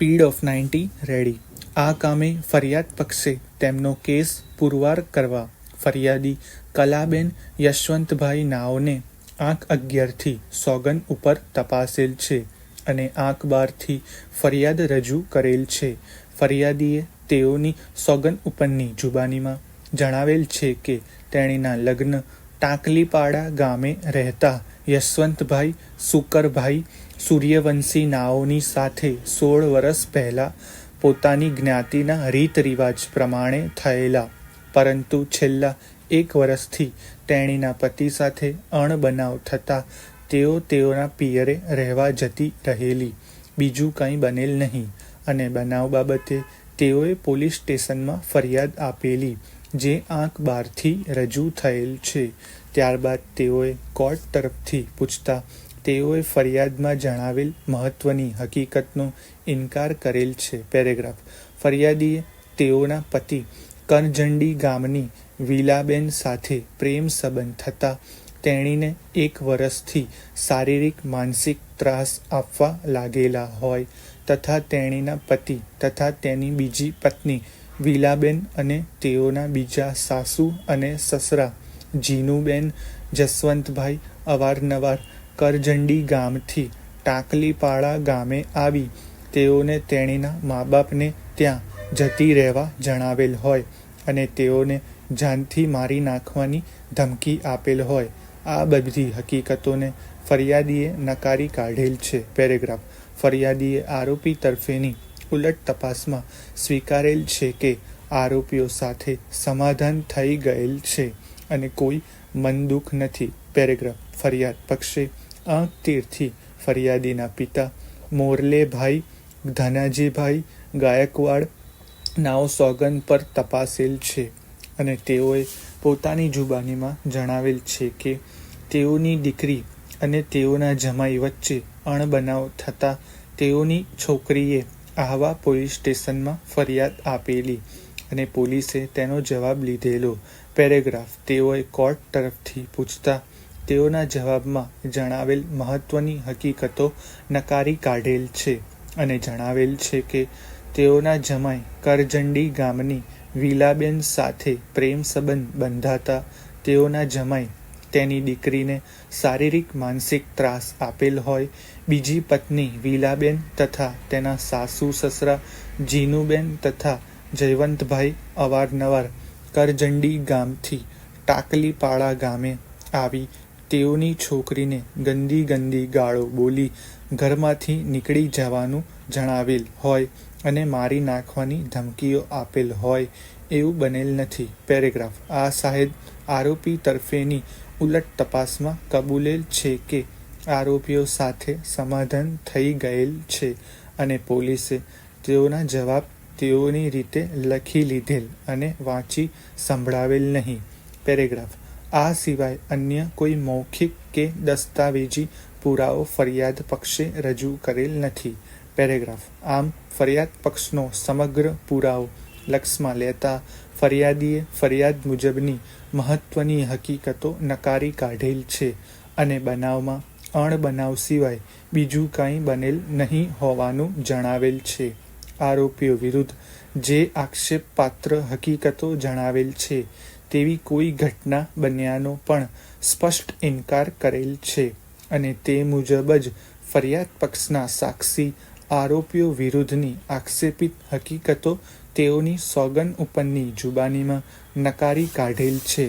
Speed of 90 ready. આ કામે ફરિયાદ પક્ષે તેમનો કેસ પુરવાર કરવા ફરિયાદી કલાબેન યશવંતભાઈ નાઓને આંક 11થી સોગન ઉપર તપાસેલ છે અને આંક 12થી ફરિયાદ રજૂ કરેલ છે. ફરિયાદીએ તેઓની સોગન ઉપરની જુબાનીમાં જણાવેલ છે કે તેણીના લગ્ન ટાંકલીપાડા ગામે રહેતા યશવંતભાઈ સુકરભાઈ સૂર્યવંશી નાઓની સાથે 16 વર્ષ પહેલાં પોતાની જ્ઞાતિના રીત રિવાજ પ્રમાણે થયેલા, પરંતુ છેલ્લા 1 વર્ષથી તેણીના પતિ સાથે અણબનાવ થતાં તેઓના પિયરે રહેવા જતી રહેલી. બીજું કંઈ બનેલ નહીં અને બનાવ બાબતે તેઓએ પોલીસ સ્ટેશનમાં ફરિયાદ આપેલી, જે આંક 12થી રજૂ થયેલ છે. ત્યારબાદ તેઓએ કોર્ટ તરફથી પૂછતા તેઓએ ફરિયાદમાં જણાવેલ મહત્વની હકીકતનો ઇનકાર કરેલ છે. પેરેગ્રાફ. ફરિયાદીએ તેઓના પતિ કરજંડી ગામની વિલાબેન સાથે પ્રેમ સંબંધ થતાં તેણીને 1 વર્ષથી શારીરિક માનસિક ત્રાસ આપવા લાગેલા હોય તથા તેણીના પતિ તથા તેની બીજી પત્ની વિલાબેન અને તેઓના બીજા સાસુ અને સસરા જીનુબેન જસવંતભાઈ અવારનવાર કરજંડી ગામથી ટાંકલીપાડા ગામે આવી તેઓને તેણીના મા બાપને ત્યાં જતી રહેવા જણાવેલ હોય અને તેઓને જાનથી મારી નાખવાની ધમકી આપેલ હોય. આ બધી હકીકતોને ફરિયાદીએ નકારી કાઢેલ છે. પેરેગ્રાફ. ફરિયાદીએ આરોપી તરફેની ઉલટ તપાસમાં સ્વીકારેલ છે કે આરોપીઓ સાથે સમાધાન થઈ ગયેલ છે અને કોઈ મનદુખ નથી. પેરેગ્રાફ. ફરિયાદ પક્ષે આંક 13થી ફરિયાદીના પિતા મોરલેભાઈ ધનાજીભાઈ ગાયકવાડ નાઓ સોગન પર તપાસેલ છે અને તેઓએ પોતાની જુબાનીમાં જણાવેલ છે કે તેઓની દીકરી અને તેઓના જમાઈ વચ્ચે અણબનાવ થતાં તેઓની છોકરીએ આહવા પોલીસ સ્ટેશનમાં ફરિયાદ આપેલી અને પોલીસે તેનો જવાબ લીધેલો. પેરેગ્રાફ. તેઓએ કોર્ટ તરફથી પૂછતા તેઓના જવાબમાં જણાવેલ મહત્વની હકીકતો નકારી કાઢેલ છે અને જણાવેલ છે કે તેઓના જમાઈ કરજંડી ગામની વિલાબેન સાથે પ્રેમ સંબંધ બંધાતા તેઓના જમાઈ તેની દીકરીને શારીરિક માનસિક ત્રાસ આપેલ હોય. બીજી પત્ની વિલાબેન તથા તેના સાસુ સસરા જીનુબેન તથા જયવંતભાઈ અવારનવાર કરજંડી ગામથી ટાંકલીપાડા ગામે આવી તેઓની છોકરીને ગંદી ગાળો બોલી ઘરમાંથી નીકળી જવાનું જણાવેલ હોય અને મારી નાખવાની ધમકીઓ આપેલ હોય એવું બનેલ નથી. પેરેગ્રાફ. આ સાહેબ આરોપી તરફેની ઉલટ તપાસમાં કબૂલેલ છે કે આરોપીઓ સાથે સમાધાન થઈ ગયેલ છે અને પોલીસે તેઓના જવાબ તેઓની રીતે લખી લીધેલ અને વાંચી સંભળાવેલ નહીં. પેરેગ્રાફ. આ સિવાય અન્ય કોઈ મૌખિક કે દસ્તાવેજી પુરાવો ફરિયાદ પક્ષે રજૂ કરેલ નથી. પેરેગ્રાફ. આમ ફરિયાદ પક્ષનો સમગ્ર પુરાવો લક્ષમાં લેતા ફરિયાદીએ ફરિયાદ મુજબની મહત્વની હકીકતો નકારી કાઢેલ છે અને બનાવમાં અણબનાવ સિવાય બીજું કાંઈ બનેલ નહીં હોવાનું જણાવેલ છે. આરોપીઓ વિરુદ્ધ જે આક્ષેપપાત્ર હકીકતો જણાવેલ છે તેવી કોઈ ઘટના બન્યાનો પણ સ્પષ્ટ ઇનકાર કરેલ છે અને તે મુજબ જ ફરિયાદ પક્ષના સાક્ષી આરોપીઓ વિરુદ્ધની આક્ષેપિત હકીકતો તેઓની સોગન ઉપરની જુબાનીમાં નકારી કાઢેલ છે.